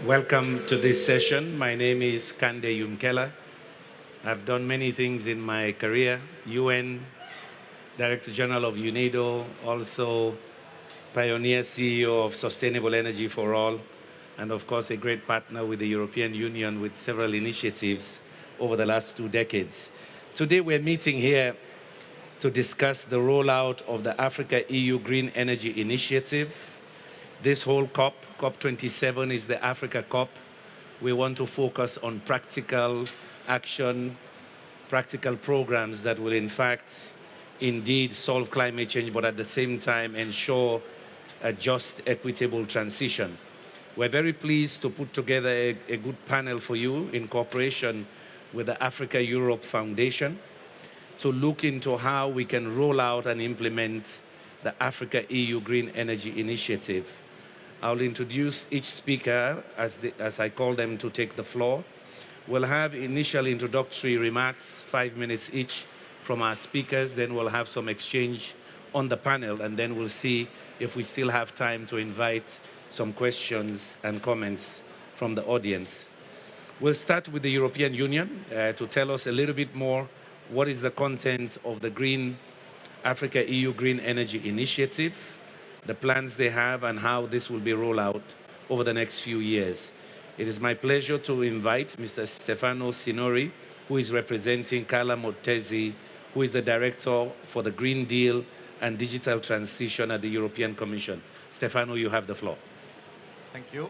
Welcome to this session. My name is Kande Yumkela. I've done many things in my career, UN, Director-General of UNIDO, also pioneer CEO of Sustainable Energy for All, and of course a great partner with the European Union with several initiatives over the last 2 decades. Today we're meeting here to discuss the rollout of the Africa-EU Green Energy Initiative. This whole COP27 is the Africa COP. We want to focus on practical action, practical programs that will in fact indeed solve climate change, but at the same time ensure a just, equitable transition. We're very pleased to put together a good panel for you in cooperation with the Africa-Europe Foundation to look into how we can roll out and implement the Africa-EU Green Energy Initiative. I'll introduce each speaker as I call them to take the floor. We'll have initial introductory remarks, 5 minutes each from our speakers, then we'll have some exchange on the panel, and then we'll see if we still have time to invite some questions and comments from the audience. We'll start with the European Union to tell us a little bit more what is the content of the Africa-EU Green Energy Initiative, the plans they have, and how this will be rolled out over the next few years. It is my pleasure to invite Mr. Stefano Sinori, who is representing Carla Mottesi, who is the Director for the Green Deal and Digital Transition at the European Commission. Stefano, you have the floor. Thank you.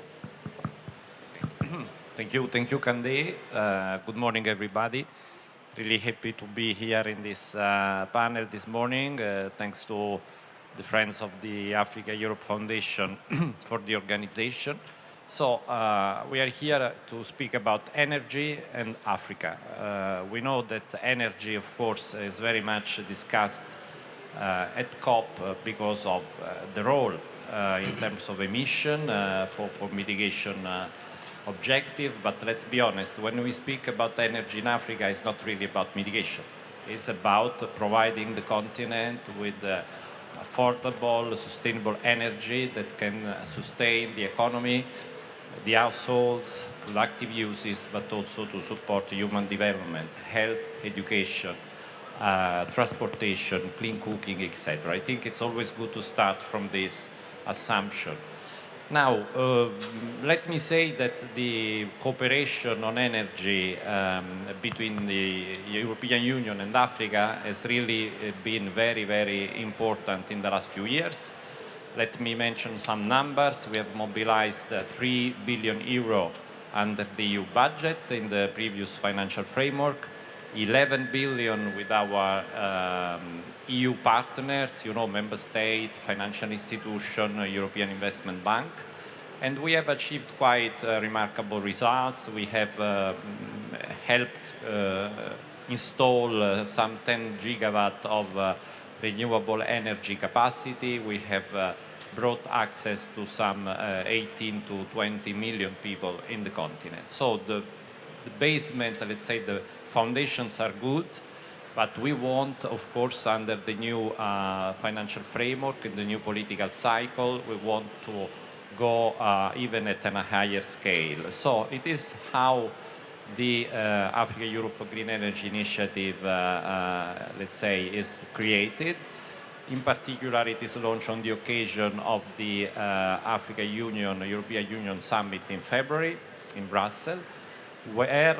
Thank you, Kande. Good morning, everybody. Really happy to be here in this panel this morning. Thanks to the friends of the Africa-Europe Foundation for the organization. So we are here to speak about energy and Africa. We know that energy, of course, is very much discussed at COP because of the role in terms of emission for mitigation objective, but let's be honest, when we speak about energy in Africa, it's not really about mitigation. It's about providing the continent with affordable, sustainable energy that can sustain the economy, the households, productive uses, but also to support human development, health, education, transportation, clean cooking, etc. I think it's always good to start from this assumption. Now, let me say that the cooperation on energy between the European Union and Africa has really been very, very important in the last few years. Let me mention some numbers. We have mobilized 3 billion euro under the EU budget in the previous financial framework, 11 billion with our EU partners, member state, financial institution, European Investment Bank. And we have achieved quite remarkable results. We have helped install some 10 gigawatt of renewable energy capacity. We have brought access to some 18 to 20 million people in the continent. So the basement, let's say the foundations are good, but we want, of course, under the new financial framework, in the new political cycle, we want to go even at a higher scale. So it is how the Africa-Europe Green Energy Initiative, let's say, is created. In particular, it is launched on the occasion of the Africa-Union, European Union Summit in February in Brussels, where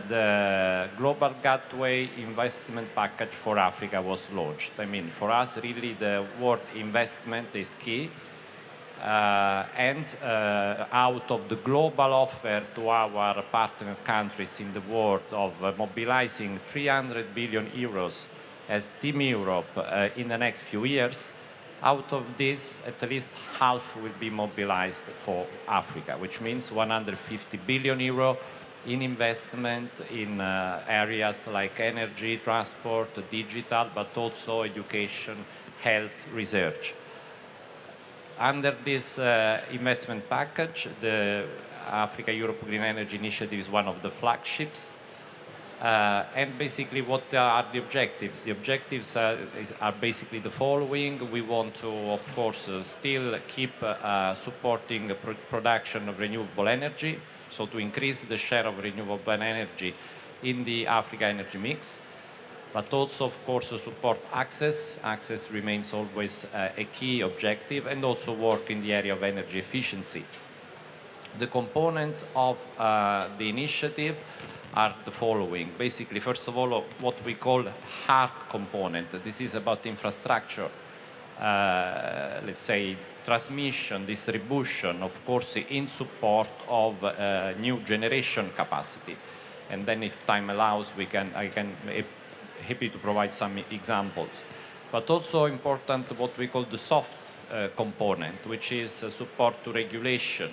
the Global Gateway Investment Package for Africa was launched. I mean, for us, really, the word investment is key. And out of the global offer to our partner countries in the world of mobilizing 300 billion euros as Team Europe in the next few years, out of this, at least half will be mobilized for Africa, which means 150 billion euro in investment in areas like energy, transport, digital, but also education, health, research. Under this investment package, the Africa-Europe Green Energy Initiative is one of the flagships. And basically, what are the objectives? The objectives are basically the following. We want to, of course, still keep supporting the production of renewable energy. so to increase the share of renewable energy in the Africa energy mix, but also, of course, to support access. Access remains always a key objective, and also work in the area of energy efficiency. The components of the initiative are the following. Basically, first of all, what we call hard component. This is about infrastructure, let's say transmission, distribution, of course, in support of new generation capacity. And then if time allows, I can happy to provide some examples. But also important what we call the soft component, which is support to regulation,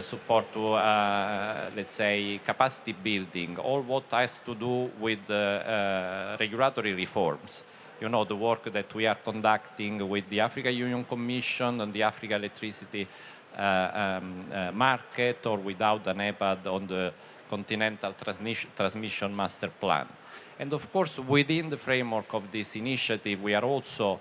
support to, let's say, capacity building, all what has to do with regulatory reforms. You know, the work that we are conducting with the Africa Union Commission and the Africa electricity market, or without the NEPAD on the Continental Transmission Master Plan. And of course, within the framework of this initiative, we are also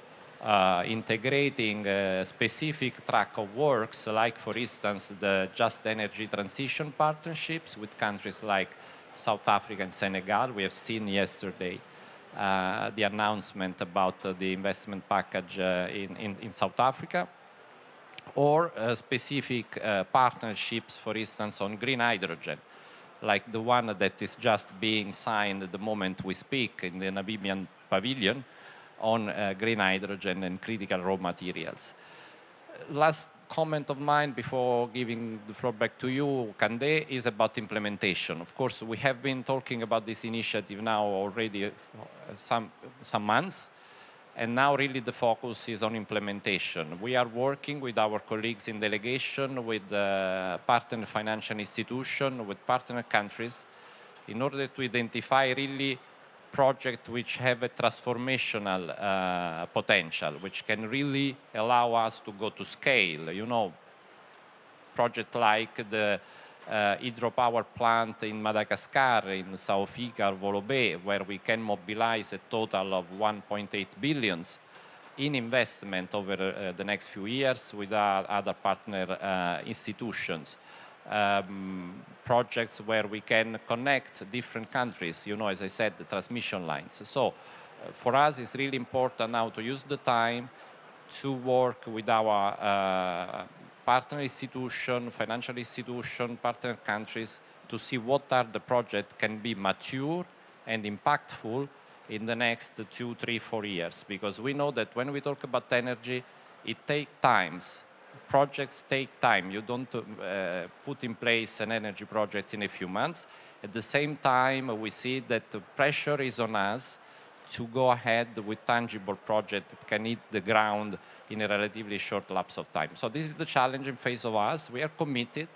integrating specific track of works, like, for instance, the Just Energy Transition partnerships with countries like South Africa and Senegal. We have seen yesterday the announcement about the investment package in South Africa, or specific partnerships, for instance, on green hydrogen, like the one that is just being signed at the moment we speak in the Namibian Pavilion on green hydrogen and critical raw materials. Last comment of mine before giving the floor back to you, Kande, is about implementation. Of course, we have been talking about this initiative now already some months, and now really the focus is on implementation. We are working with our colleagues in delegation, with partner financial institutions, with partner countries, in order to identify really projects which have a transformational potential, which can really allow us to go to scale. You know, project like the hydropower plant in Madagascar, in Saofika or Volobé, where we can mobilize a total of 1.8 billion in investment over the next few years with other partner institutions. Projects where we can connect different countries, you know, as I said, the transmission lines. So for us, it's really important now to use the time to work with our partner institution, financial institution, partner countries, to see what are the projects can be mature and impactful in the next 2, 3, 4 years. Because we know that when we talk about energy, it takes time. Projects take time. You don't put in place an energy project in a few months. At the same time, we see that the pressure is on us to go ahead with tangible projects that can hit the ground in a relatively short lapse of time. So this is the challenging phase of us. We are committed.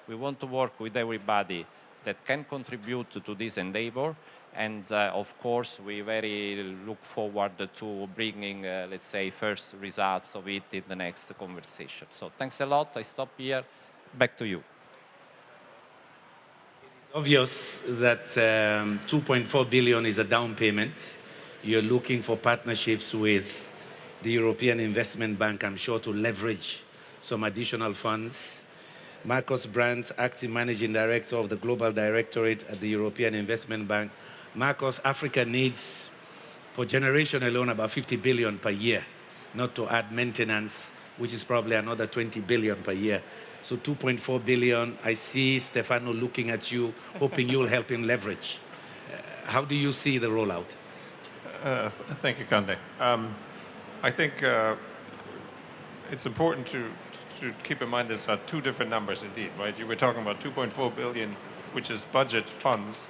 We want to work with everybody that can contribute to this endeavor. And of course, we very look forward to bringing, let's say, first results of it in the next conversation. So thanks a lot. I stop here. Back to you. It's obvious that 2.4 billion is a down payment. You're looking for partnerships with the European Investment Bank, I'm sure, to leverage some additional funds. Marcos Brandt, Acting Managing Director of the Global Directorate at the European Investment Bank. Marcos, Africa needs, for generation alone, about 50 billion per year, not to add maintenance, which is probably another 20 billion per year. So 2.4 billion, I see Stefano looking at you, hoping you'll help him leverage. How do you see the rollout? Thank you, Kande. I think it's important to keep in mind there's two different numbers indeed, right? You were talking about 2.4 billion, which is budget funds,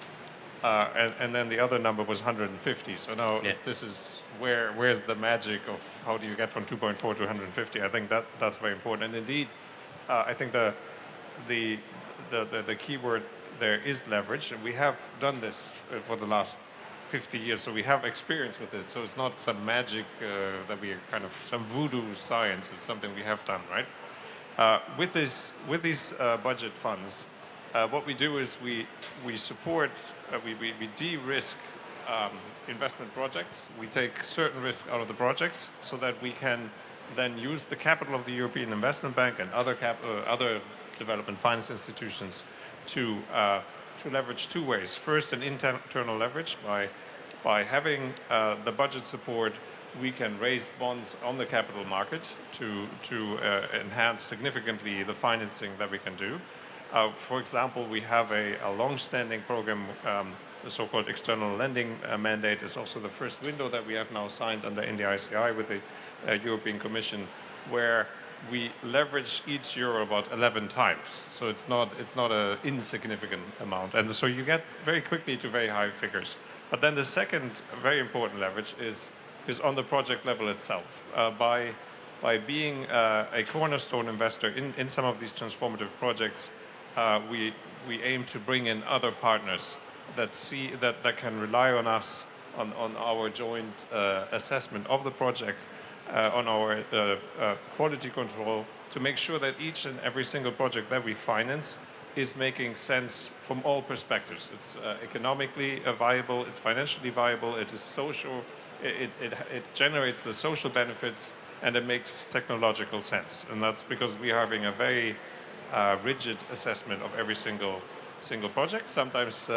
and then the other number was 150. So now this is where's the magic of how do you get from 2.4 to 150? I think that's very important. And indeed, I think the key word there is leverage, and we have done this for the last 50 years, so we have experience with it. So it's not some magic that we are kind of some voodoo science. It's something we have done, right? With these budget funds, what we do is we support, we de-risk investment projects. We take certain risks out of the projects so that we can then use the capital of the European Investment Bank and other development finance institutions to leverage two ways. First, an internal leverage by having the budget support. We can raise bonds on the capital market to enhance significantly the financing that we can do. For example, we have a long-standing program, the so-called external lending mandate is also the first window that we have now signed under NDICI with the European Commission, where we leverage each euro about 11 times. So it's not an insignificant amount. And so you get very quickly to very high figures. But then the second very important leverage is on the project level itself. By being a cornerstone investor in some of these transformative projects, we aim to bring in other partners that can rely on us, on our joint assessment of the project, on our quality control, to make sure that each and every single project that we finance is making sense from all perspectives. It's economically viable, it's financially viable, it is social, it generates the social benefits, and it makes technological sense. And that's because we are having a very rigid assessment of every single project. Sometimes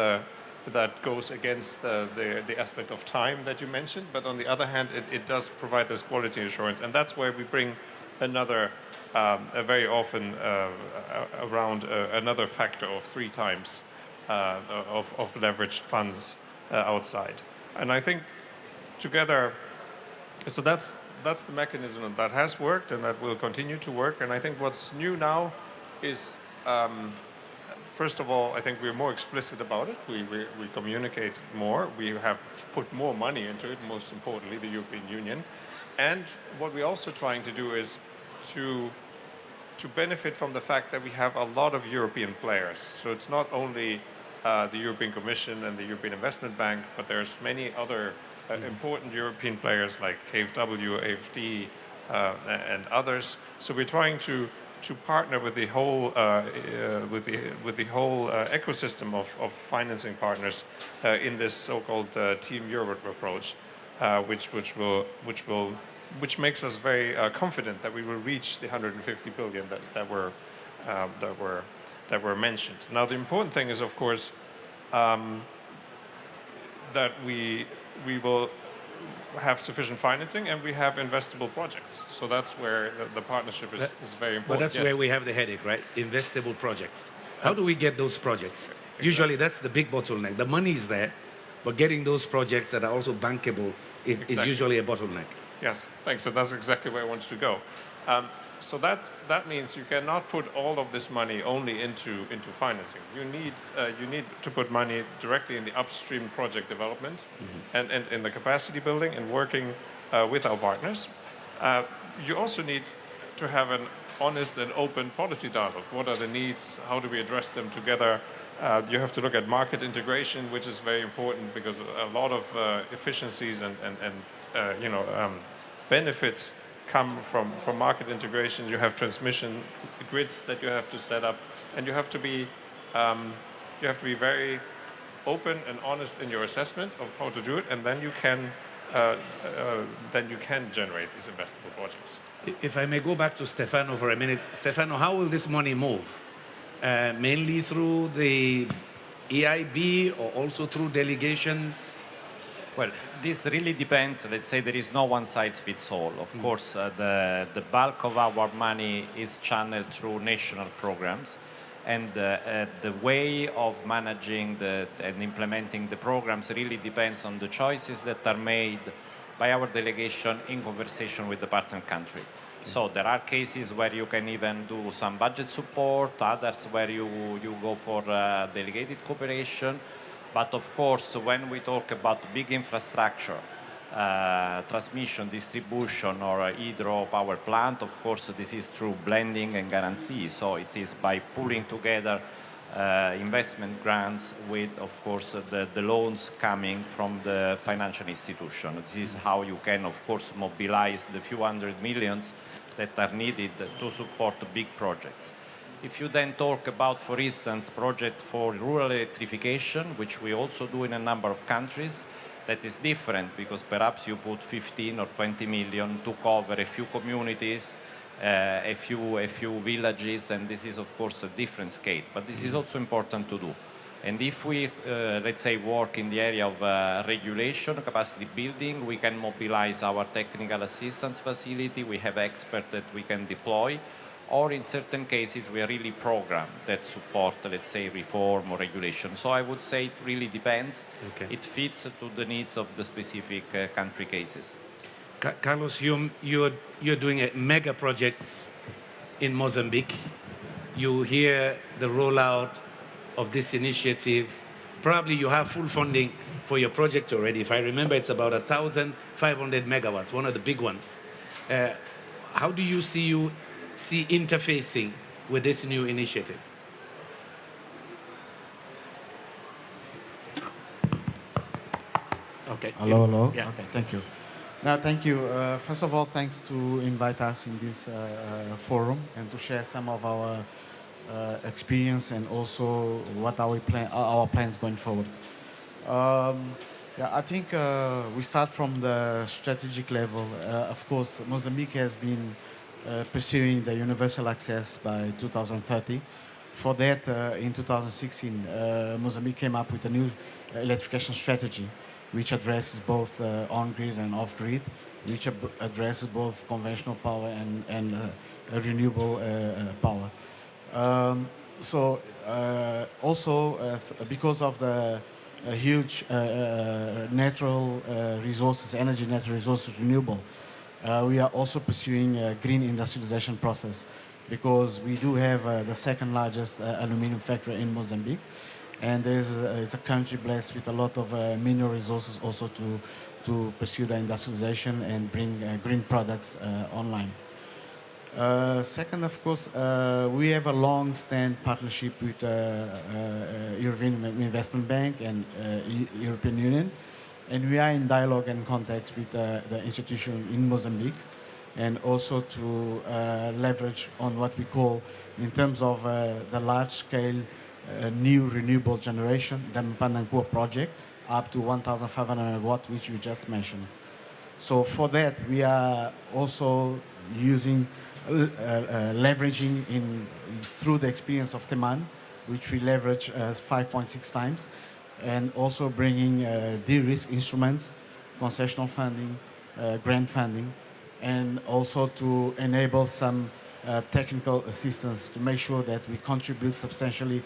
that goes against the aspect of time that you mentioned, but on the other hand, it does provide this quality assurance, and that's where we bring another, very often around another factor of 3 times of leveraged funds outside. And I think together, so that's the mechanism that has worked and that will continue to work. And I think what's new now is, first of all, I think we're more explicit about it. We communicate more. We have put more money into it, most importantly, the European Union. And what we're also trying to do is to benefit from the fact that we have a lot of European players. So it's not only the European Commission and the European Investment Bank, but there's many other important European players like KfW, AFD, and others. So we're trying to partner with the whole ecosystem of financing partners in this so-called Team Europe approach, which makes us very confident that we will reach the 150 billion that were mentioned. Now, the important thing is, of course, that we will have sufficient financing and we have investable projects. So that's where the partnership is very important. But that's where we have the headache, right? Investable projects. How do we get those projects? Exactly. Usually that's the big bottleneck. The money is there, but getting those projects that are also bankable is usually a bottleneck. Yes, thanks. And that's exactly where I wanted to go. So that means you cannot put all of this money only into financing. You need to put money directly in the upstream project development and in the capacity building and working with our partners. You also need to have an honest and open policy dialogue. What are the needs? How do we address them together? You have to look at market integration, which is very important because a lot of efficiencies and benefits come from market integration. You have transmission grids that you have to set up, and you have to be very open and honest in your assessment of how to do it, and then you can generate these investable projects. If I may go back to Stefano for a minute. Stefano, how will this money move? Mainly through the EIB or also through delegations? Well, this really depends. Let's say there is no one size fits all. Of course, the bulk of our money is channeled through national programs, and the way of managing and implementing the programs really depends on the choices that are made by our delegation in conversation with the partner country. So there are cases where you can even do some budget support, others where you go for delegated cooperation. But of course, when we talk about big infrastructure, transmission, distribution, or hydro power plant, of course, this is through blending and guarantee. So it is by pulling together investment grants with, of course, the loans coming from the financial institution. This is how you can, of course, mobilize the few hundred millions that are needed to support big projects. If you then talk about, for instance, project for rural electrification, which we also do in a number of countries, that is different because perhaps you put 15 or 20 million to cover a few communities a few villages, and this is of course a different scale, but this is also important to do. And if we, let's say, work in the area of regulation, capacity building, we can mobilize our technical assistance facility, we have experts that we can deploy, or in certain cases we are really programs that support, let's say, reform or regulation. So I would say it really depends. Okay. It fits to the needs of the specific country cases. Carlos, you're doing a mega project in Mozambique. You hear the rollout of this initiative. Probably you have full funding for your project already. If I remember, it's about 1,500 megawatts, one of the big ones. How do you see interfacing with this new initiative? Okay. Hello, hello. Yeah. Okay, thank you. Now, thank you. First of all, thanks to invite us in this forum and to share some of our experience and also what our plans going forward. Yeah, I think we start from the strategic level. Of course, Mozambique has been pursuing the universal access by 2030. For that, in 2016, Mozambique came up with a new electrification strategy, which addresses both on-grid and off-grid, which addresses both conventional power and renewable power. Because of the huge natural resources, energy natural resources, renewable, we are also pursuing a green industrialization process, because we do have the second largest aluminum factory in Mozambique, and it's a country blessed with a lot of mineral resources also to pursue the industrialization and bring green products online. Second, of course, we have a long-standing partnership with European Investment Bank and European Union, and we are in dialogue and contact with the institution in Mozambique, and also to leverage on what we call, in terms of the large-scale new renewable generation, the Mphanda Nkuwa project, up to 1,500 megawatts, which you just mentioned. So for that, we are also using leveraging through the experience of Teman, which we leverage 5.6 times, and also bringing de-risk instruments, concessional funding, grant funding, and also to enable some technical assistance to make sure that we contribute substantially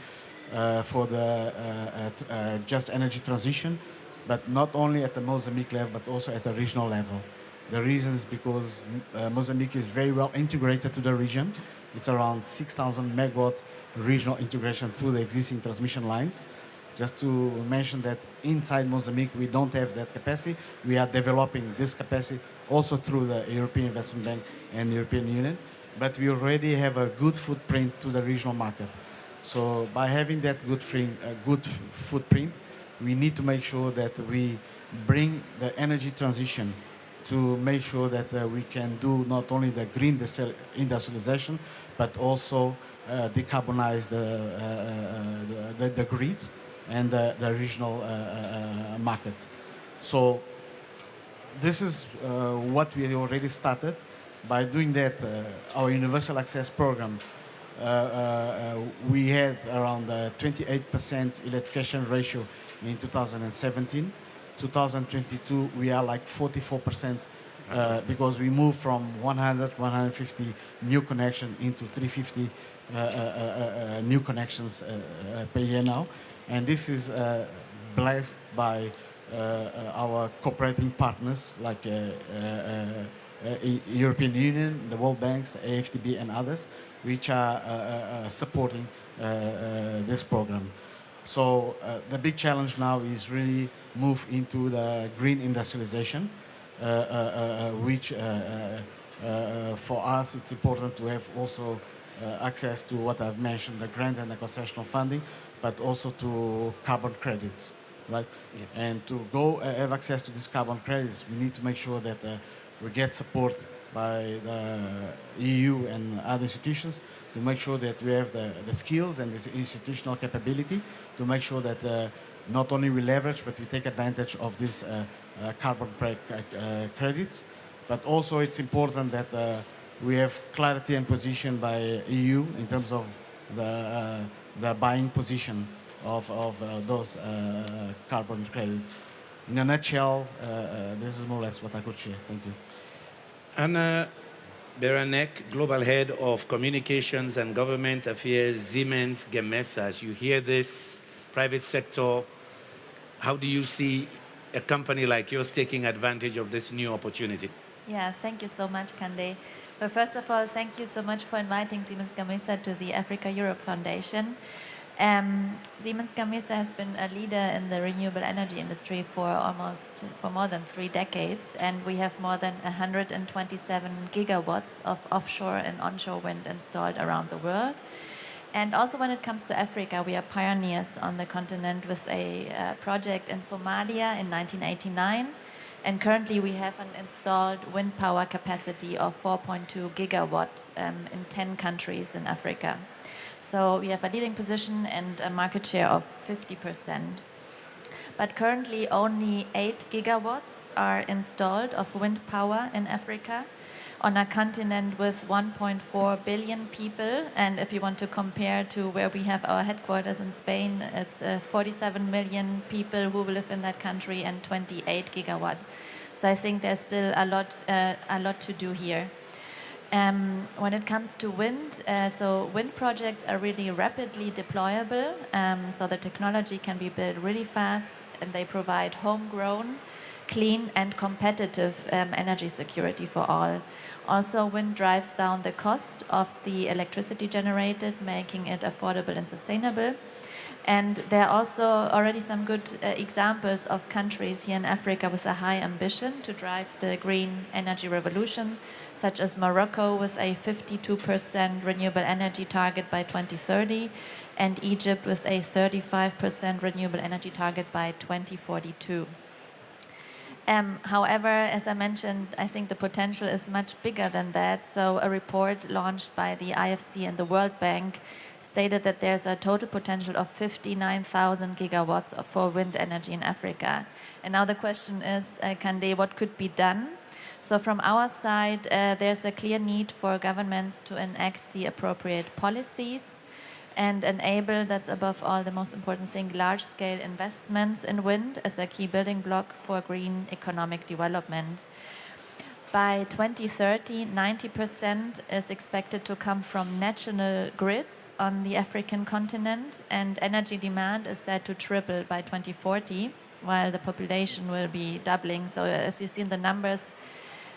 for the just energy transition, but not only at the Mozambique level, but also at the regional level. The reason is because Mozambique is very well integrated to the region. It's around 6,000 megawatt regional integration through the existing transmission lines. Just to mention that inside Mozambique, we don't have that capacity. We are developing this capacity also through the European Investment Bank and European Union, but we already have a good footprint to the regional market. So by having that good footprint, we need to make sure that we bring the energy transition to make sure that we can do not only the green industrialization, but also decarbonize the grid and the regional market. So this is what we already started. By doing that, our universal access program, we had around 28% electrification ratio in 2017. 2022, we are like 44%, because we moved from 150 new connection into 350 new connections per year now. And this is blessed by our cooperating partners like European Union, the World Banks, AFDB and others, which are supporting this program. So the big challenge now is really move into the green industrialization, which for us it's important to have also access to what I've mentioned, the grant and the concessional funding, but also to carbon credits, right? Yeah. And to go have access to these carbon credits, we need to make sure that we get support by the EU and other institutions to make sure that we have the skills and the institutional capability to make sure that not only we leverage, but we take advantage of these carbon credits. But also it's important that We have clarity and position by EU in terms of the buying position of those carbon credits. In a nutshell, this is more or less what I could share. Thank you. Anna Beranek, Global Head of Communications and Government Affairs, Siemens Gamesa. As you hear this, private sector, how do you see a company like yours taking advantage of this new opportunity? Yeah, thank you so much, Kande. But first of all, thank you so much for inviting Siemens Gamesa to the Africa Europe Foundation. Siemens Gamesa has been a leader in the renewable energy industry for more than 3 decades, and we have more than 127 gigawatts of offshore and onshore wind installed around the world. And also when it comes to Africa, we are pioneers on the continent with a project in Somalia in 1989. And currently we have an installed wind power capacity of 4.2 gigawatt in 10 countries in Africa. So we have a leading position and a market share of 50%. But currently only 8 gigawatts are installed of wind power in Africa on a continent with 1.4 billion people. And if you want to compare to where we have our headquarters in Spain, it's 47 million people who live in that country and 28 gigawatt. So I think there's still a lot to do here. When it comes to wind, so wind projects are really rapidly deployable. So the technology can be built really fast, and they provide homegrown, clean and competitive energy security for all. Also, wind drives down the cost of the electricity generated, making it affordable and sustainable. And there are also already some good examples of countries here in Africa with a high ambition to drive the green energy revolution, such as Morocco with a 52% renewable energy target by 2030, and Egypt with a 35% renewable energy target by 2042. However, as I mentioned, I think the potential is much bigger than that. So a report launched by the IFC and the World Bank stated that there's a total potential of 59,000 gigawatts for wind energy in Africa. And now the question is, Kande, what could be done? So from our side, there's a clear need for governments to enact the appropriate policies and enable, that's above all the most important thing, large-scale investments in wind as a key building block for green economic development. By 2030, 90% is expected to come from national grids on the African continent, and energy demand is set to triple by 2040, while the population will be doubling. So as you see in the numbers,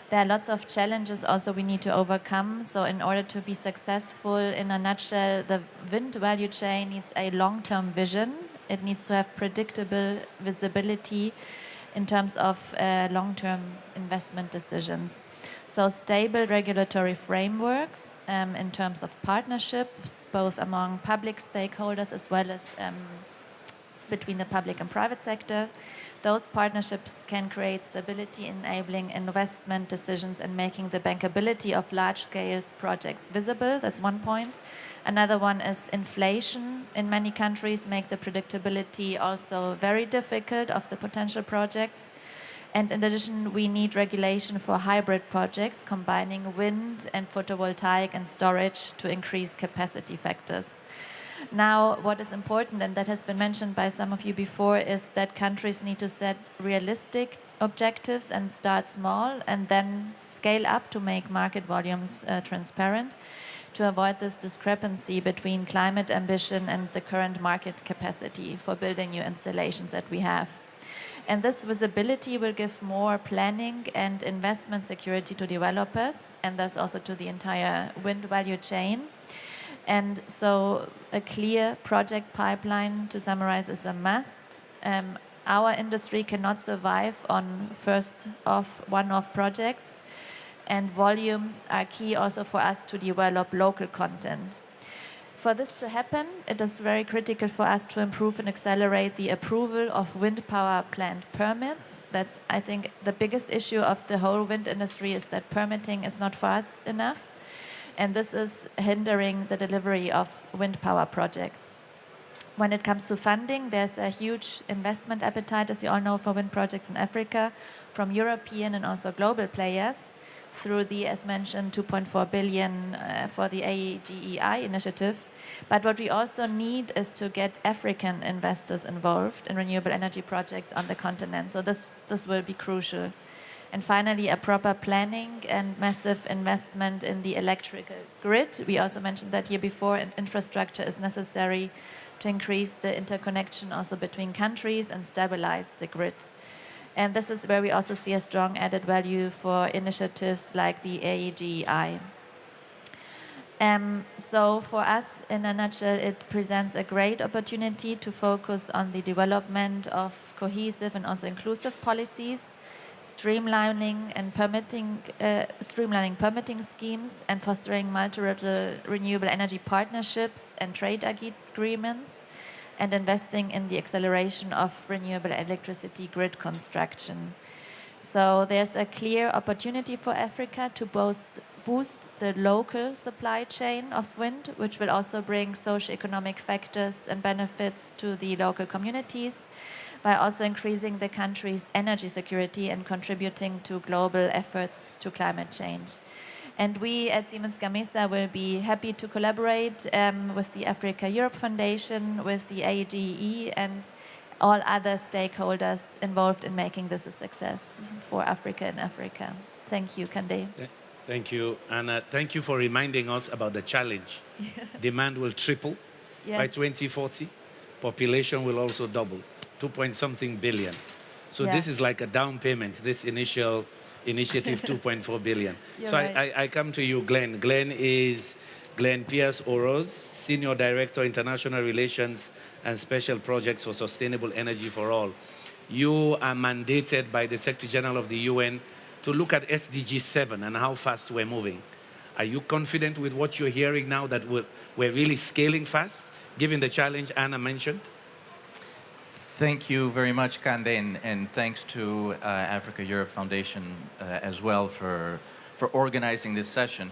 there are lots of challenges also we need to overcome. So in order to be successful, in a nutshell, the wind value chain needs a long-term vision. It needs to have predictable visibility in terms of long-term investment decisions. So stable regulatory frameworks in terms of partnerships, both among public stakeholders as well as between the public and private sector. Those partnerships can create stability, enabling investment decisions and making the bankability of large-scale projects visible. That's one point. Another one is inflation in many countries make the predictability also very difficult of the potential projects. And in addition, we need regulation for hybrid projects combining wind and photovoltaic and storage to increase capacity factors. Now, what is important, and that has been mentioned by some of you before, is that countries need to set realistic objectives and start small and then scale up to make market volumes transparent, to avoid this discrepancy between climate ambition and the current market capacity for building new installations that we have. And this visibility will give more planning and investment security to developers, and thus also to the entire wind value chain. And so a clear project pipeline, to summarize, is a must. Our industry cannot survive on one-off projects, and volumes are key also for us to develop local content. For this to happen, it is very critical for us to improve and accelerate the approval of wind power plant permits. That's, I think, the biggest issue of the whole wind industry, is that permitting is not fast enough. And this is hindering the delivery of wind power projects. When it comes to funding, there's a huge investment appetite, as you all know, for wind projects in Africa from European and also global players. through the, as mentioned, 2.4 billion for the AEGEI initiative. But what we also need is to get African investors involved in renewable energy projects on the continent. So this will be crucial. And finally, a proper planning and massive investment in the electrical grid. We also mentioned that here before, and infrastructure is necessary to increase the interconnection also between countries and stabilize the grid. And this is where we also see a strong added value for initiatives like the AEGEI. So for us, in a nutshell, it presents a great opportunity to focus on the development of cohesive and also inclusive policies, streamlining permitting schemes, and fostering multilateral renewable energy partnerships and trade agreements, and investing in the acceleration of renewable electricity grid construction. So there's a clear opportunity for Africa to boost the local supply chain of wind, which will also bring socio-economic factors and benefits to the local communities, by also increasing the country's energy security and contributing to global efforts to climate change. And we at Siemens Gamesa will be happy to collaborate with the Africa-Europe Foundation, with the AEGE, and all other stakeholders involved in making this a success for Africa and Africa. Thank you, Kande. Thank you. And thank you for reminding us about the challenge. Demand will triple by 2040. Population will also double, 2-point-something billion. So this is like a down payment, this initial initiative, 2.4 billion. You're so right. I come to you, Glenn. Glenn Pierce Oroz, Senior Director, International Relations and Special Projects for Sustainable Energy for All. You are mandated by the Secretary-General of the UN to look at SDG 7 and how fast we're moving. Are you confident with what you're hearing now that we're really scaling fast, given the challenge Anna mentioned? Thank you very much, Kande, and thanks to Africa-Europe Foundation as well for organizing this session,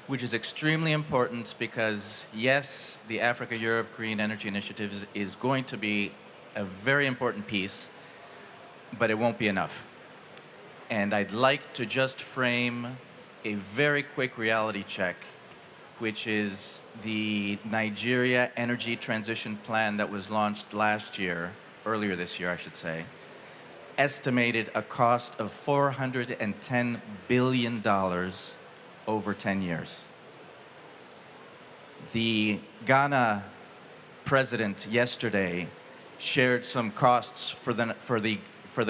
which is extremely important because, yes, the Africa-Europe Green Energy Initiative is going to be a very important piece, but it won't be enough. And I'd like to just frame a very quick reality check, which is the Nigeria Energy Transition Plan that was launched earlier this year, I should say, estimated a cost of $410 billion over 10 years. The Ghana president yesterday shared some costs for the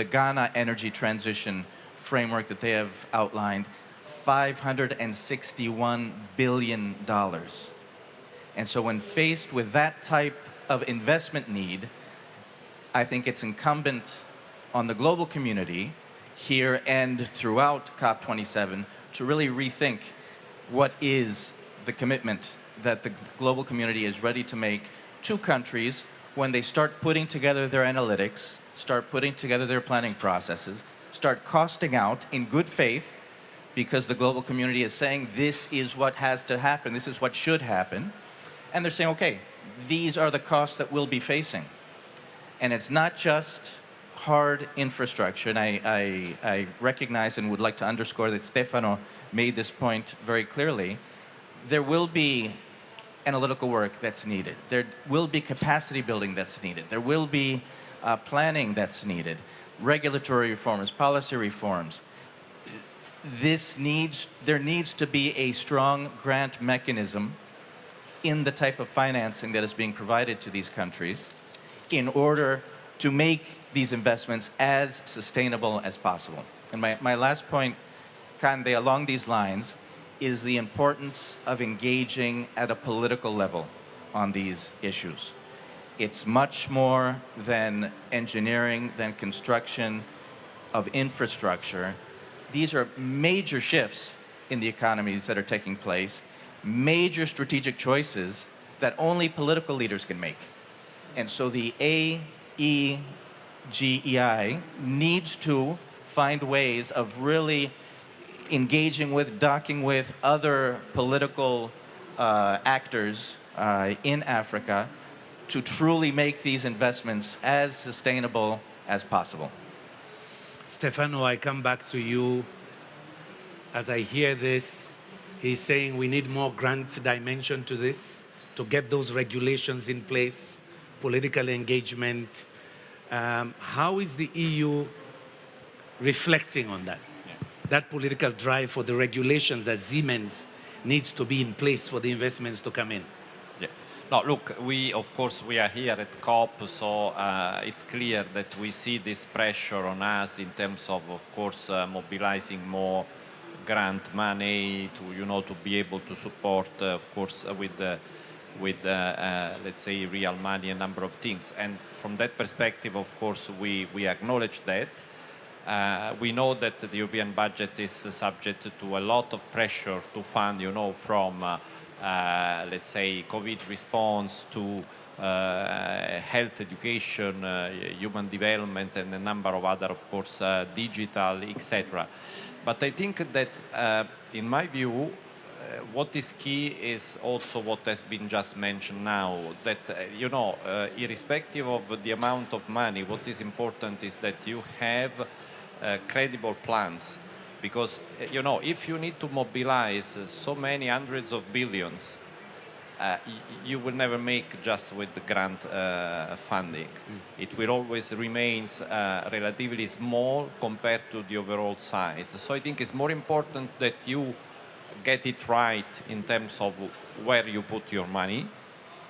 Ghana energy transition framework that they have outlined, $561 billion. And so when faced with that type of investment need, I think it's incumbent on the global community here and throughout COP27 to really rethink what is the commitment that the global community is ready to make to countries when they start putting together their analytics, start putting together their planning processes, start costing out in good faith, because the global community is saying this is what has to happen, this is what should happen, and they're saying, okay, these are the costs that we'll be facing. And it's not just hard infrastructure, and I recognize and would like to underscore that Stefano made this point very clearly. There will be analytical work that's needed. There will be capacity building that's needed. There will be planning that's needed, regulatory reforms, policy reforms. There needs to be a strong grant mechanism in the type of financing that is being provided to these countries in order to make these investments as sustainable as possible. And my last point, Kande, along these lines, is the importance of engaging at a political level on these issues. It's much more than engineering, than construction of infrastructure. These are major shifts in the economies that are taking place, major strategic choices that only political leaders can make. And so the AEGEI needs to find ways of really engaging with, docking with other political actors in Africa to truly make these investments as sustainable as possible. Stefano, I come back to you. as I hear this, he's saying we need more grant dimension to this to get those regulations in place, political engagement. How is the EU reflecting on that? That political drive for the regulations that Siemens needs to be in place for the investments to come in. Yeah. No, look, of course, we are here at COP, so it's clear that we see this pressure on us in terms of course, mobilizing more grant money to be able to support, of course, with let's say, real money, a number of things. And from that perspective, of course, we acknowledge that. We know that the European budget is subject to a lot of pressure to fund, from, let's say, COVID response to health education, human development, and a number of other, of course, digital, etc. But I think that, in my view, what is key is also what has been just mentioned now, that, irrespective of the amount of money, what is important is that you have credible plans. Because, if you need to mobilize so many hundreds of billions, you will never make just with the grant funding. It will always remain relatively small compared to the overall size. So I think it's more important that you get it right in terms of where you put your money,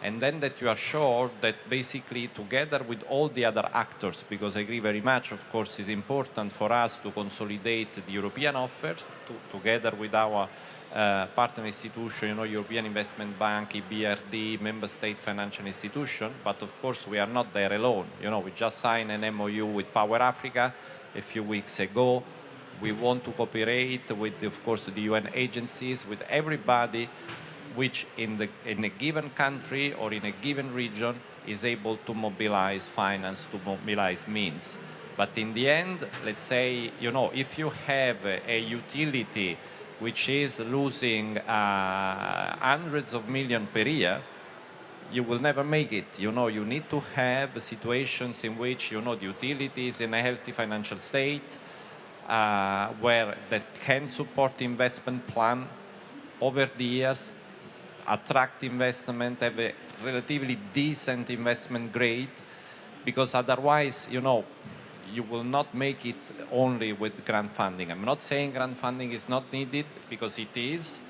and then that you are sure that basically together with all the other actors, because I agree very much, of course, it's important for us to consolidate the European offers together with our partner institution, European Investment Bank, EBRD, member state financial institution, but of course we are not there alone. We just signed an MOU with Power Africa a few weeks ago. We want to cooperate with, of course, the UN agencies, with everybody which in a given country or in a given region is able to mobilize finance, to mobilize means. But in the end, let's say, if you have a utility which is losing hundreds of millions per year, you will never make it. You need to have situations in which, the utility is in a healthy financial state, where that can support the investment plan over the years, attract investment, have a relatively decent investment grade, because otherwise, you will not make it only with grant funding. I'm not saying grant funding is not needed, because it is,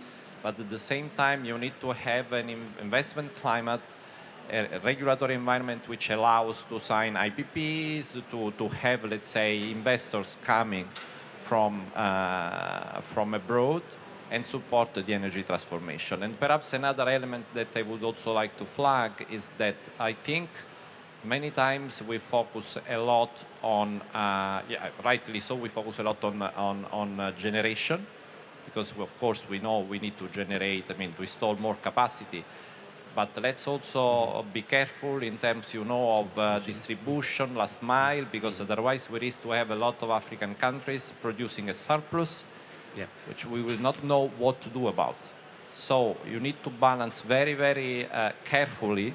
but at the same time, you need to have an investment climate, a regulatory environment which allows to sign IPPs, to have, let's say, investors coming from abroad and support the energy transformation. And perhaps another element that I would also like to flag is that I think many times we focus a lot on, rightly so, we focus a lot on generation, because of course we know we need to generate, to install more capacity. But let's also be careful in terms, of distribution, last mile, because otherwise we risk to have a lot of African countries producing a surplus, which we will not know what to do about. So you need to balance very, very carefully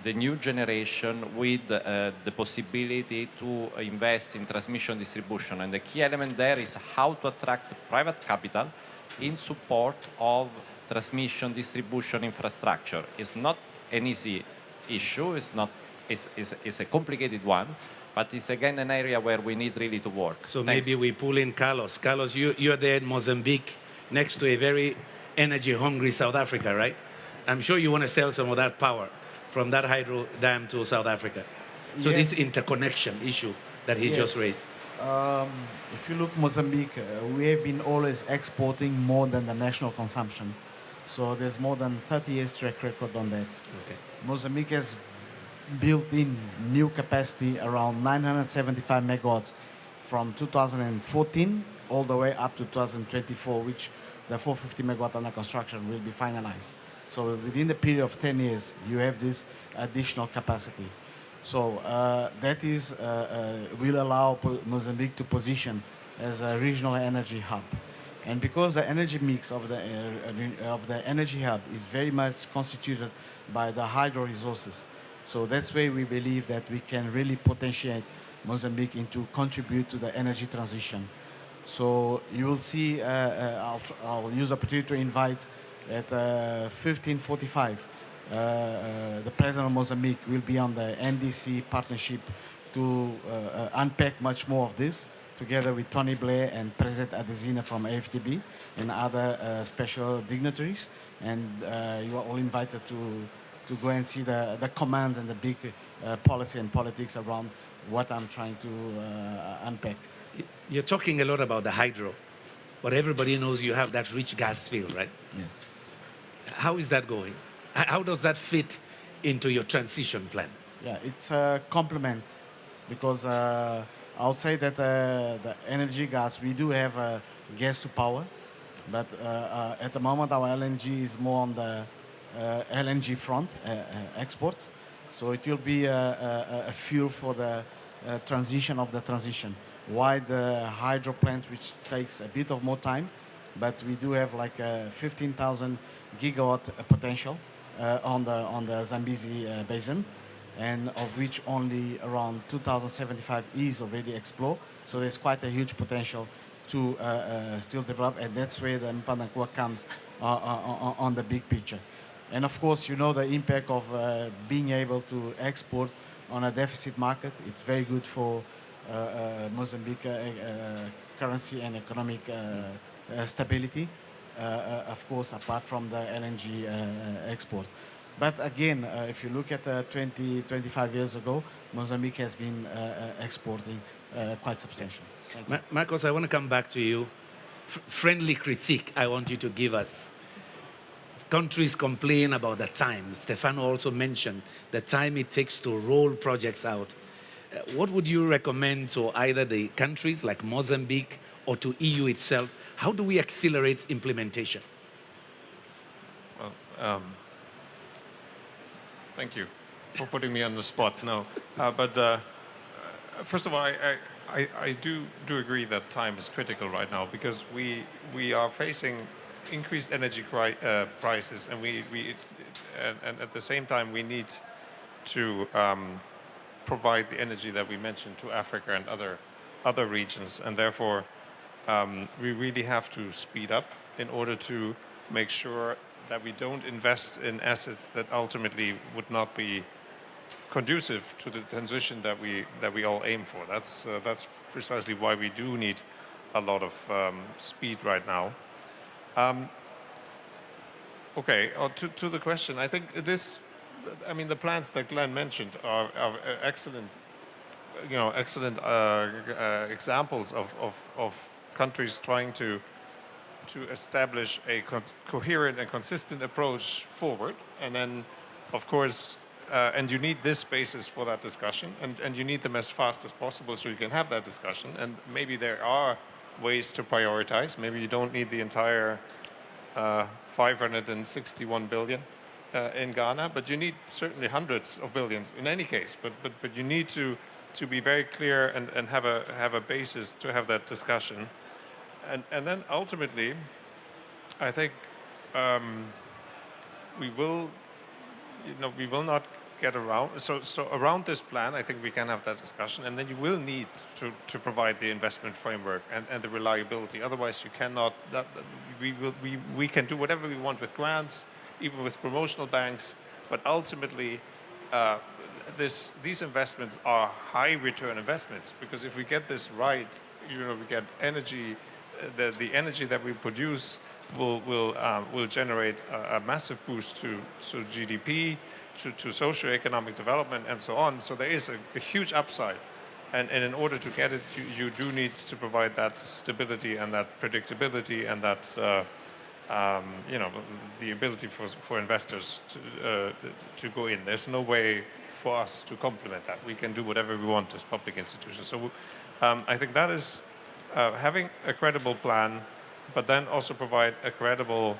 the new generation with the possibility to invest in transmission distribution. And the key element there is how to attract private capital in support of transmission distribution infrastructure. It's not an easy issue, it's a complicated one, but it's again an area where we need really to work. So Thanks. maybe we pull in Carlos. Carlos, you're there in Mozambique, next to a very energy-hungry South Africa, right? I'm sure you want to sell some of that power from that hydro dam to South Africa. So Yes. this interconnection issue that he just raised. If you look Mozambique, we have been always exporting more than the national consumption. So there's more than 30 years track record on that. Okay. Mozambique has built in new capacity around 975 megawatts from 2014 all the way up to 2024, which the 450 megawatt under construction will be finalized. So within the period of 10 years, you have this additional capacity. So that is will allow Mozambique to position as a regional energy hub. And because the energy mix of the energy hub is very much constituted by the hydro resources, so that's where we believe that we can really potentiate Mozambique into contribute to the energy transition. So you will see, I'll use the opportunity to invite at 15:45, the president of Mozambique will be on the NDC partnership to unpack much more of this, together with Tony Blair and President Adesina from AFDB and other special dignitaries. And you are all invited to go and see the commands and the big policy and politics around what I'm trying to unpack. You're talking a lot about the hydro, but everybody knows you have that rich gas field, right? Yes. How is that going? How does that fit into your transition plan? Yeah, it's a complement because I'll say that the energy gas, we do have gas to power, but at the moment our LNG is more on the LNG front, exports. So it will be a fuel for the transition of the transition. Why the hydro plants, which takes a bit of more time, but we do have like 15,000 gigawatt potential on the Zambezi basin, and of which only around 2,075 is already explored. So there's quite a huge potential to still develop, and that's where the Mphanda Nkuwa comes on the big picture. And of course, you know the impact of being able to export on a deficit market. It's very good for Mozambique currency and economic stability, of course, apart from the LNG export. But again, if you look at 25 years ago, Mozambique has been exporting quite substantially. Marcos, I want to come back to you. Friendly critique I want you to give us. Countries complain about the time. Stefano also mentioned the time it takes to roll projects out. What would you recommend to either the countries like Mozambique or to EU itself? How do we accelerate implementation? Well, thank you for putting me on the spot. No, but first of all, I do agree that time is critical right now because we are facing increased energy prices, and and at the same time we need to provide the energy that we mentioned to Africa and other regions, and therefore we really have to speed up in order to make sure that we don't invest in assets that ultimately would not be conducive to the transition that we all aim for. That's precisely why we do need a lot of speed right now. Okay, to the question, I think the plans that Glenn mentioned are excellent, excellent examples of countries trying to establish a coherent and consistent approach forward. And then, of course, and you need this basis for that discussion, and you need them as fast as possible so you can have that discussion. And maybe there are ways to prioritize. Maybe you don't need the entire 561 billion in Ghana, but you need certainly hundreds of billions in any case. But you need to be very clear and have a basis to have that discussion. And then ultimately, I think we will not get around. So around this plan, I think we can have that discussion, and then you will need to provide the investment framework and the reliability. Otherwise, you cannot. We can do whatever we want with grants, even with promotional banks, but ultimately, these investments are high return investments, because if we get this right, we get energy. The energy that we produce will generate a massive boost to GDP, to socio-economic development, and so on. So there is a huge upside, and in order to get it, you do need to provide that stability and that predictability and that the ability for investors to go in. There's no way for us to complement that. We can do whatever we want as public institutions. So I think that is having a credible plan, but then also provide a credible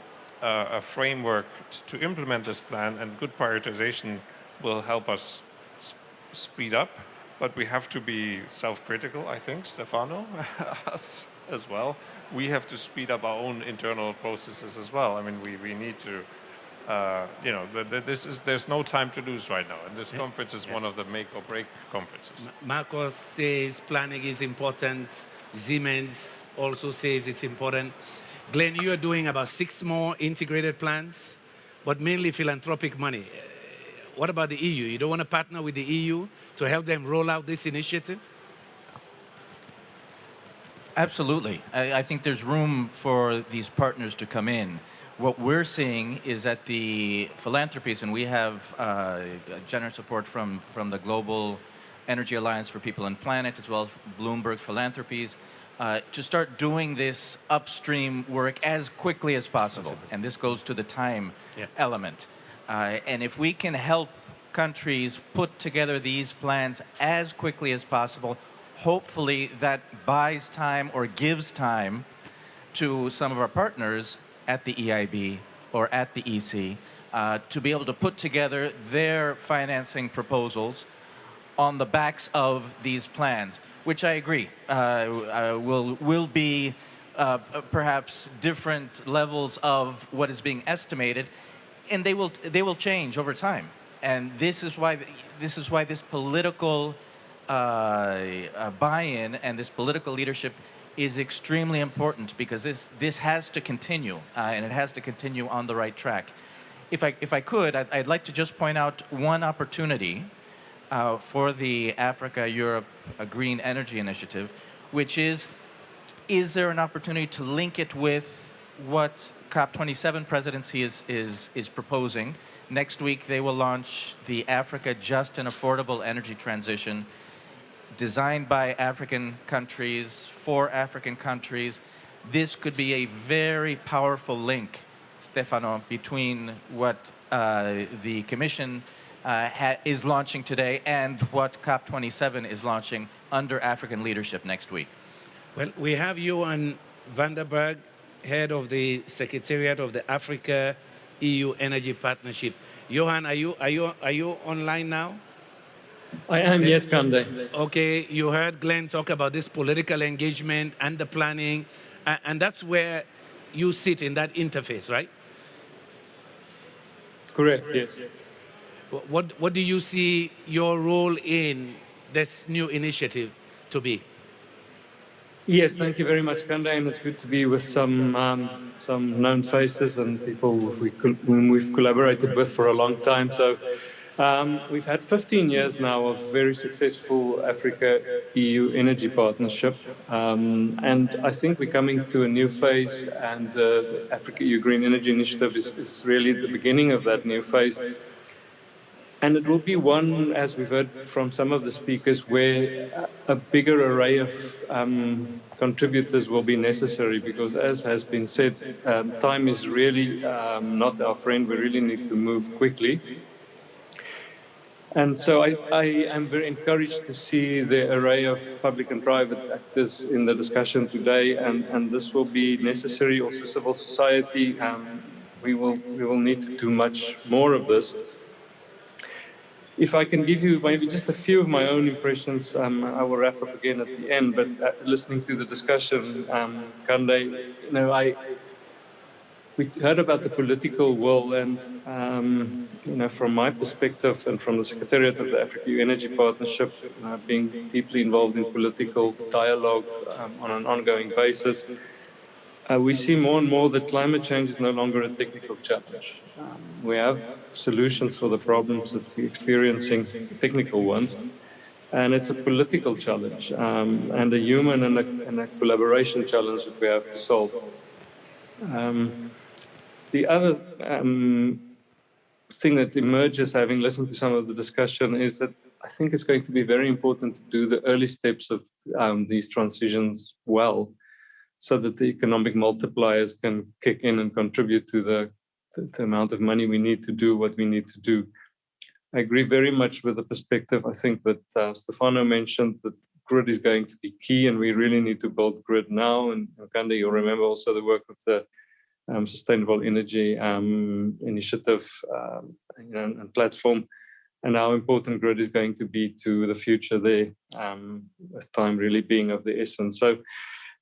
framework to implement this plan, and good prioritization will help us speed up. But we have to be self-critical, I think, Stefano, us as well. We have to speed up our own internal processes as well. I mean, we need to, there's no time to lose right now. And this conference is one of the make or break conferences. Marcos says planning is important, Siemens also says it's important. Glenn, you are doing about 6 more integrated plans, but mainly philanthropic money. What about the EU? You don't want to partner with the EU to help them roll out this initiative? Absolutely. I think there's room for these partners to come in. What we're seeing is that the philanthropies, and we have generous support from the Global Energy Alliance for People and Planet, as well as Bloomberg Philanthropies, to start doing this upstream work as quickly as possible. And this goes to the time element. And if we can help countries put together these plans as quickly as possible, hopefully that buys time or gives time to some of our partners at the EIB or at the EC to be able to put together their financing proposals on the backs of these plans, which I agree will be perhaps different levels of what is being estimated, and they will change over time. And this is why this political buy-in and this political leadership is extremely important, because this has to continue, and it has to continue on the right track. If I could, I'd like to just point out one opportunity for the Africa-Europe Green Energy Initiative, which is there an opportunity to link it with what COP27 presidency is proposing? Next week, they will launch the Africa Just and Affordable Energy Transition, designed by African countries, for African countries. This could be a very powerful link, Stefano, between what the Commission is launching today and what COP27 is launching under African leadership next week. Well, we have Johan Vanderberg, head of the Secretariat of the Africa EU Energy Partnership. Johan, are you online now? I am, yes, Kande. Okay, you heard Glenn talk about this political engagement and the planning, and that's where you sit in that interface, right? Correct, yes. What do you see your role in this new initiative to be? Yes, thank you very much, Kande, and it's good to be with some known faces and people whom we've collaborated with for a long time. So we've had 15 years now of very successful Africa-EU energy partnership, and I think we're coming to a new phase, and the Africa-EU Green Energy Initiative is really the beginning of that new phase. And it will be one, as we've heard from some of the speakers, where a bigger array of contributors will be necessary, because, as has been said, time is really not our friend. We really need to move quickly. And so I am very encouraged to see the array of public and private actors in the discussion today, and this will be necessary. Also, civil society, we will need to do much more of this. If I can give you maybe just a few of my own impressions, I will wrap up again at the end. But listening to the discussion, Kande, we heard about the political will, and from my perspective and from the Secretariat of the Africa-EU Energy Partnership, being deeply involved in political dialogue on an ongoing basis, we see more and more that climate change is no longer a technical challenge. We have solutions for the problems that we're experiencing, technical ones, and it's a political challenge, and a human and a collaboration challenge that we have to solve. The other thing that emerges, having listened to some of the discussion, is that I think it's going to be very important to do the early steps of these transitions well, so that the economic multipliers can kick in and contribute to the amount of money we need to do what we need to do. I agree very much with the perspective. I think that Stefano mentioned that grid is going to be key, and we really need to build grid now. And Kande, you'll remember also the work of the Sustainable Energy Initiative and platform, and how important grid is going to be to the future there, with time really being of the essence. So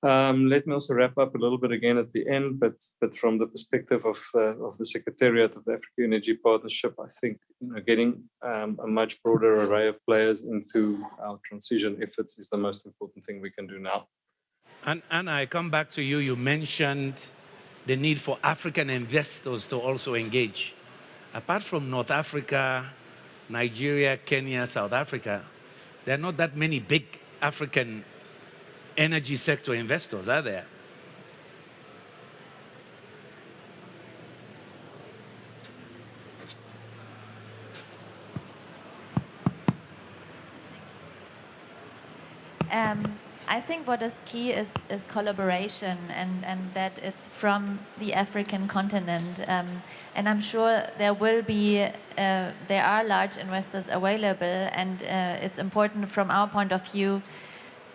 let me also wrap up a little bit again at the end, but from the perspective of the Secretariat of the Africa Energy Partnership, I think getting a much broader array of players into our transition efforts is the most important thing we can do now. And Anna, I come back to you. You mentioned the need for African investors to also engage. Apart from North Africa, Nigeria, Kenya, South Africa, there are not that many big African energy sector investors, are there? I think what is key is collaboration and that it's from the African continent. And I'm sure there will be, there are large investors available, and it's important from our point of view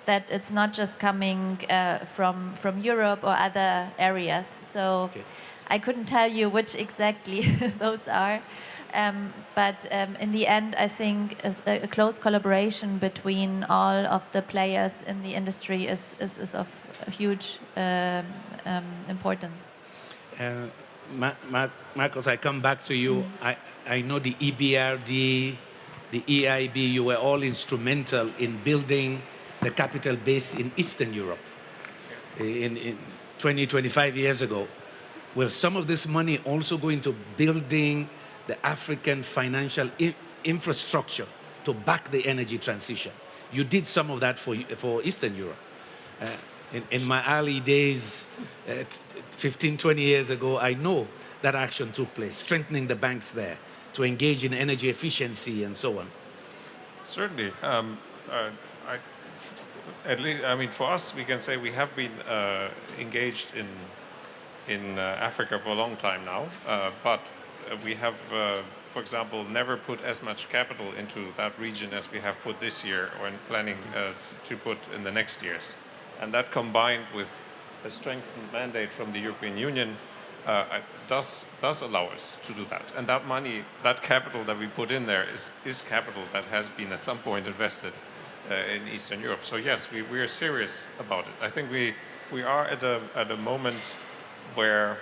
that it's not just coming from Europe or other areas. So Okay. I couldn't tell you which exactly those are. But in the end, I think a close collaboration between all of the players in the industry is of huge importance. Marcos, I come back to you. I know the EBRD, the EIB, you were all instrumental in building the capital base in Eastern Europe in 20, 25 years ago. Will some of this money also go into building the African financial infrastructure to back the energy transition? You did some of that for Eastern Europe. In my early days, 15, 20 years ago, I know that action took place, strengthening the banks there to engage in energy efficiency and so on. Certainly. At least, I mean, for us, we can say we have been engaged in Africa for a long time now, but we have, for example, never put as much capital into that region as we have put this year or planning to put in the next years. And that combined with a strengthened mandate from the European Union does allow us to do that. And that money, that capital that we put in there is capital that has been at some point invested in Eastern Europe. So yes, we are serious about it. I think we are at a moment where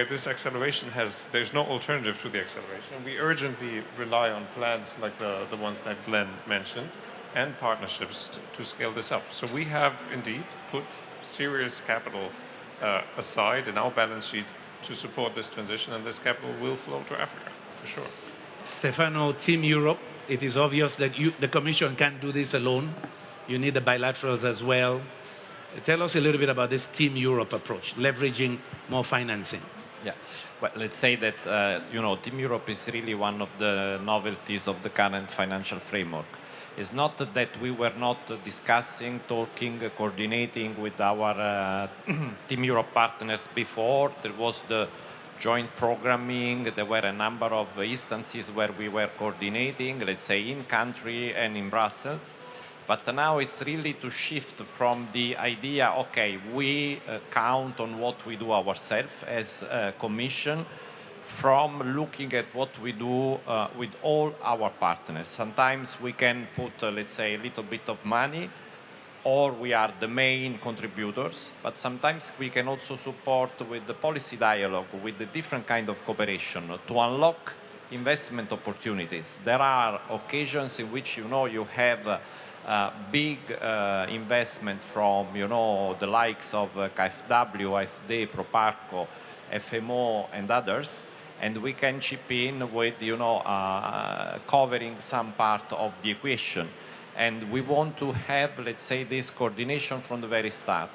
this acceleration there's no alternative to the acceleration. And we urgently rely on plans like the ones that Glenn mentioned and partnerships to scale this up. So we have indeed put serious capital aside in our balance sheet to support this transition, and this capital will flow to Africa, for sure. Stefano, Team Europe, it is obvious that the Commission can't do this alone. You need the bilaterals as well. Tell us a little bit about this Team Europe approach, leveraging more financing. Yeah, well, let's say that, Team Europe is really one of the novelties of the current financial framework. It's not that we were not discussing, talking, coordinating with our Team Europe partners before. There was the joint programming. There were a number of instances where we were coordinating, let's say, in country and in Brussels. But now it's really to shift from the idea, okay, we count on what we do ourselves as a Commission, from looking at what we do with all our partners. Sometimes we can put, let's say, a little bit of money, or we are the main contributors, but sometimes we can also support with the policy dialogue, with the different kind of cooperation to unlock investment opportunities. There are occasions in which, you have big investment from, the likes of KfW, AfD, Proparco, FMO, and others, and we can chip in with, covering some part of the equation. And we want to have, let's say, this coordination from the very start,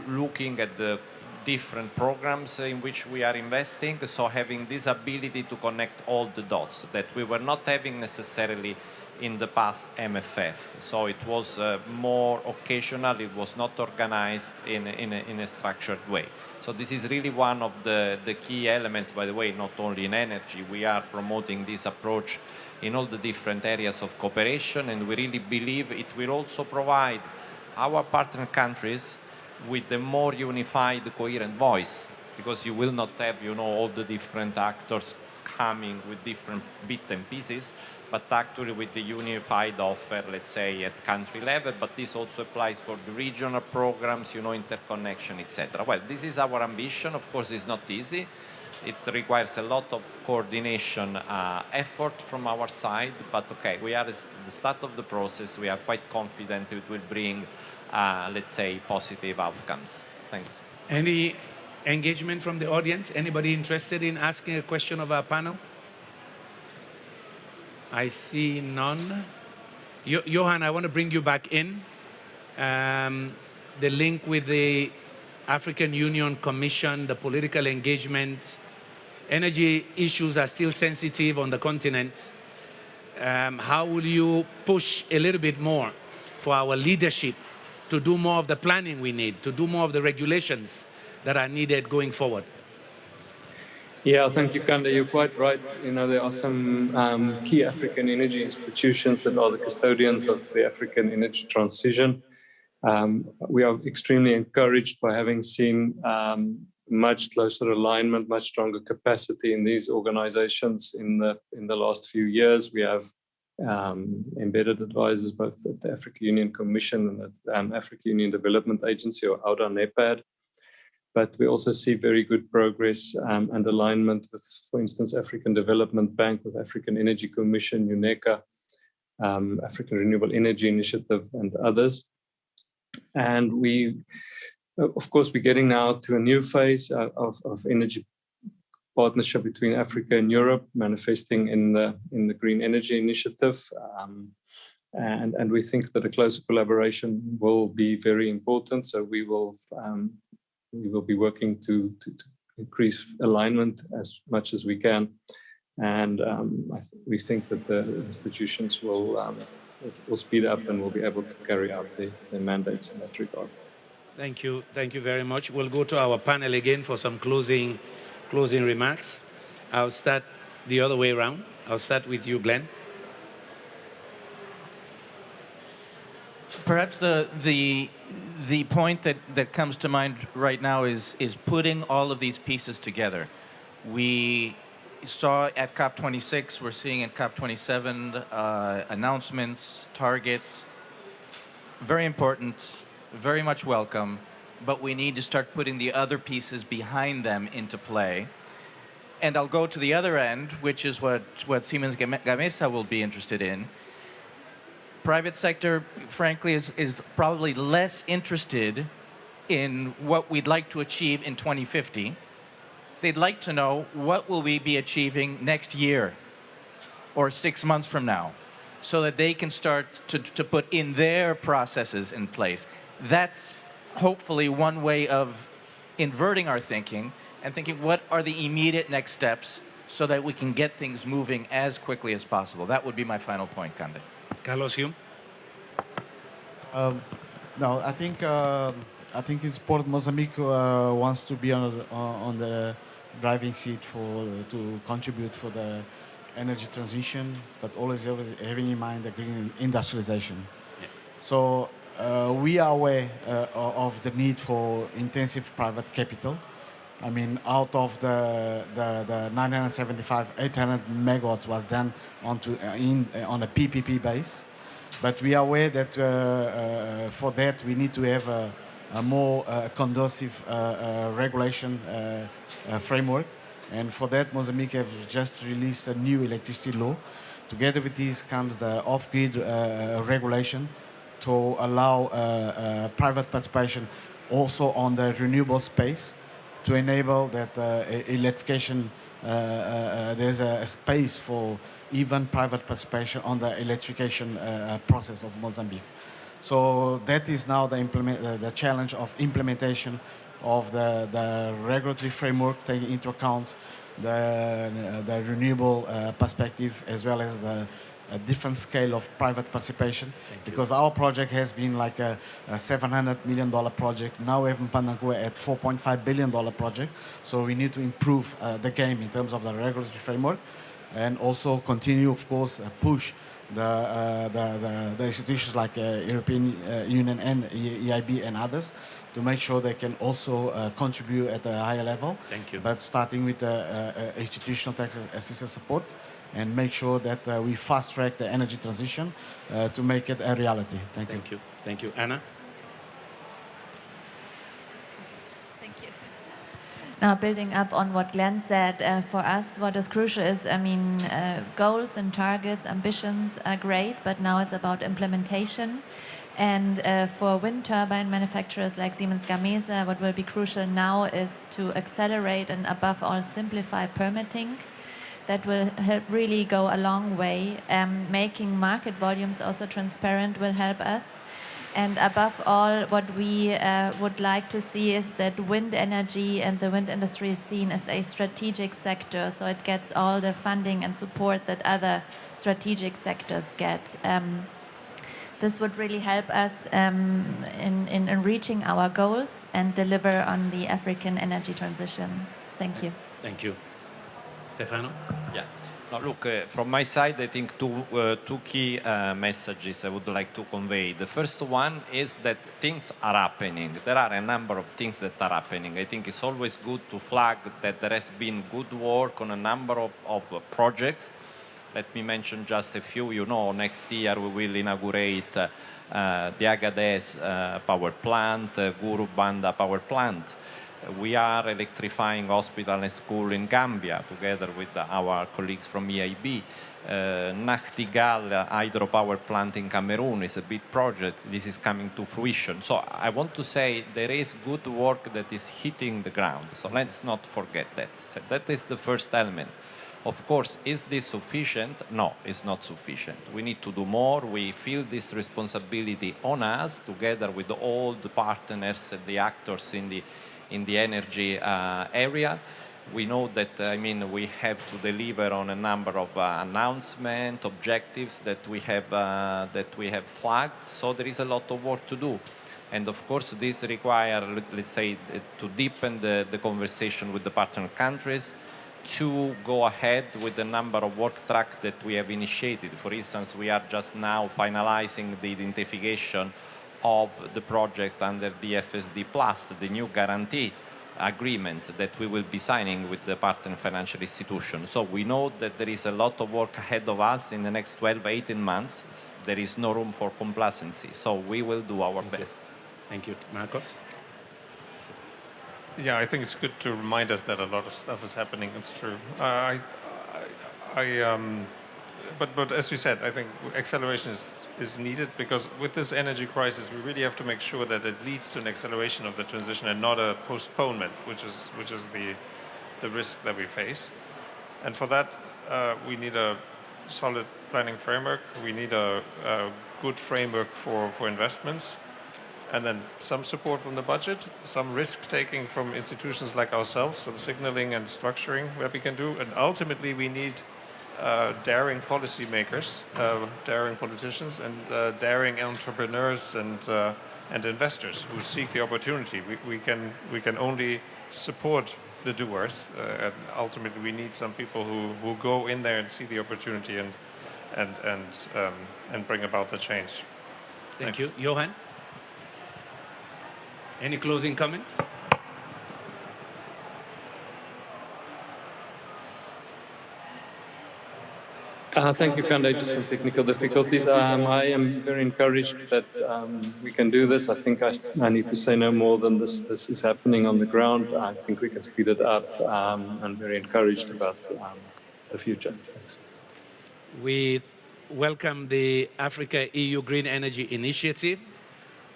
looking at the different programs in which we are investing, so having this ability to connect all the dots that we were not having necessarily in the past MFF. So it was more occasional, it was not organized in a structured way. So this is really one of the key elements, by the way, not only in energy. We are promoting this approach in all the different areas of cooperation, and we really believe it will also provide our partner countries with a more unified, coherent voice, because you will not have, all the different actors coming with different bits and pieces, but actually with the unified offer, let's say, at country level, but this also applies for the regional programs, interconnection, etc. Well, this is our ambition. Of course, it's not easy. It requires a lot of coordination effort from our side, but okay, we are at the start of the process. We are quite confident it will bring, let's say, positive outcomes. Thanks. Any engagement from the audience? Anybody interested in asking a question of our panel? I see none. Johan, I want to bring you back in. The link with the African Union Commission, the political engagement. Energy issues are still sensitive on the continent. How will you push a little bit more for our leadership to do more of the planning we need, to do more of the regulations that are needed going forward? Yeah, thank you, Kande. You're quite right. There are some key African energy institutions that are the custodians of the African energy transition. We are extremely encouraged by having seen much closer alignment, much stronger capacity in these organizations in the last few years. We have embedded advisors both at the African Union Commission and at the African Union Development Agency, or AUDA NEPAD. But we also see very good progress and alignment with, for instance, African Development Bank, with African Energy Commission, UNECA, African Renewable Energy Initiative, and others. And of course, we're getting now to a new phase of energy partnership between Africa and Europe, manifesting in the Green Energy Initiative. And we think that a closer collaboration will be very important. So we will be working to increase alignment as much as we can. And we think that the institutions will speed up and will be able to carry out their mandates in that regard. Thank you. Thank you very much. We'll go to our panel again for some closing remarks. I'll start the other way around. I'll start with you, Glenn. Perhaps the point that comes to mind right now is putting all of these pieces together. We saw at COP26, we're seeing at COP27 announcements, targets, very important, very much welcome, but we need to start putting the other pieces behind them into play. And I'll go to the other end, which is what Siemens Gamesa will be interested in. Private sector, frankly, is probably less interested in what we'd like to achieve in 2050. They'd like to know what will we be achieving next year or 6 months from now, so that they can start to put in their processes in place. That's hopefully one way of inverting our thinking and thinking, what are the immediate next steps so that we can get things moving as quickly as possible? That would be my final point, Kande. Carlos Hume. No, I think it's important. Mozambique wants to be on the driving seat to contribute for the energy transition, but always having in mind the green industrialization. Yeah. So we are aware of the need for intensive private capital. I mean, out of the 975, 800 megawatts was done on a PPP base. But we are aware that for that we need to have a more conducive regulation framework. And for that, Mozambique have just released a new electricity law. Together with this comes the off-grid regulation to allow private participation also on the renewable space, to enable that electrification, there's a space for even private participation on the electrification process of Mozambique. So that is now the challenge of implementation of the regulatory framework, taking into account the renewable perspective, as well as the different scale of private participation. Because our project has been like a $700 million project. Now we have Mphanda at $4.5 billion project. So we need to improve the game in terms of the regulatory framework, and also continue, of course, push the institutions like European Union and EIB and others to make sure they can also contribute at a higher level. Thank you. But starting with institutional tax assistance support, and make sure that we fast-track the energy transition to make it a reality. Thank you. Thank you. Thank you. Anna? Thank you. Now, building up on what Glenn said, for us, what is crucial is, goals and targets, ambitions are great, but now it's about implementation. And for wind turbine manufacturers like Siemens Gamesa, what will be crucial now is to accelerate and above all simplify permitting. That will help really go a long way. Making market volumes also transparent will help us. And above all, what we would like to see is that wind energy and the wind industry is seen as a strategic sector, so it gets all the funding and support that other strategic sectors get. This would really help us in reaching our goals and deliver on the African energy transition. Thank you. Thank you. Stefano? Yeah. Now, look, from my side, I think two key messages I would like to convey. The first one is that things are happening. There are a number of things that are happening. I think it's always good to flag that there has been good work on a number of projects. Let me mention just a few. You know, next year we will inaugurate the Agadez power plant, Guru Banda power plant. We are electrifying hospital and school in Gambia together with our colleagues from EIB. Nachtigal hydropower plant in Cameroon is a big project. This is coming to fruition. So I want to say there is good work that is hitting the ground. So let's not forget that. So that is the first element. Of course, is this sufficient? No, it's not sufficient. We need to do more. We feel this responsibility on us together with all the partners and the actors in the energy area. We know that, we have to deliver on a number of announcements, objectives that we have flagged. So there is a lot of work to do. And of course, this requires, let's say, to deepen the conversation with the partner countries, to go ahead with the number of work tracks that we have initiated. For instance, we are just now finalizing the identification of the project under the FSD Plus, the new guarantee agreement that we will be signing with the partner financial institution. So we know that there is a lot of work ahead of us in the next 12, 18 months. There is no room for complacency. So we will do our best. Thank you. Marcos? Yeah, I think it's good to remind us that a lot of stuff is happening. It's true. But as you said, I think acceleration is needed, because with this energy crisis, we really have to make sure that it leads to an acceleration of the transition and not a postponement, which is the risk that we face. And for that, we need a solid planning framework. We need a good framework for investments. And then some support from the budget, some risk-taking from institutions like ourselves, some signaling and structuring that we can do. And ultimately, we need daring policymakers, daring politicians, and daring entrepreneurs and investors who seek the opportunity. We can only support the doers, and ultimately, we need some people who go in there and see the opportunity and bring about the change. Thank you. Johan? Any closing comments? Thank you, Kande. Just some technical difficulties. I am very encouraged that we can do this. I think I need to say no more than this is happening on the ground. I think we can speed it up. I'm very encouraged about the future. Thanks. We welcome the Africa EU Green Energy Initiative.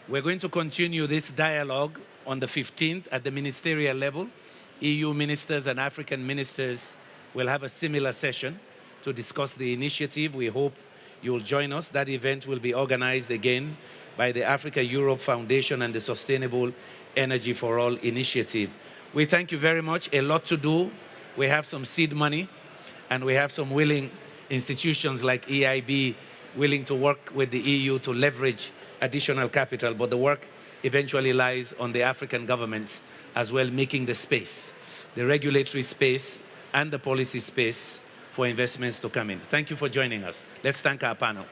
We're going to continue this dialogue on the 15th at the ministerial level. EU ministers and African ministers will have a similar session to discuss the initiative. We hope you'll join us. That event will be organized again by the Africa-Europe Foundation and the Sustainable Energy for All initiative. We thank you very much. A lot to do. We have some seed money, and we have some willing institutions like EIB willing to work with the EU to leverage additional capital, but the work eventually lies on the African governments as well, making the space, the regulatory space and the policy space for investments to come in. Thank you for joining us. Let's thank our panel.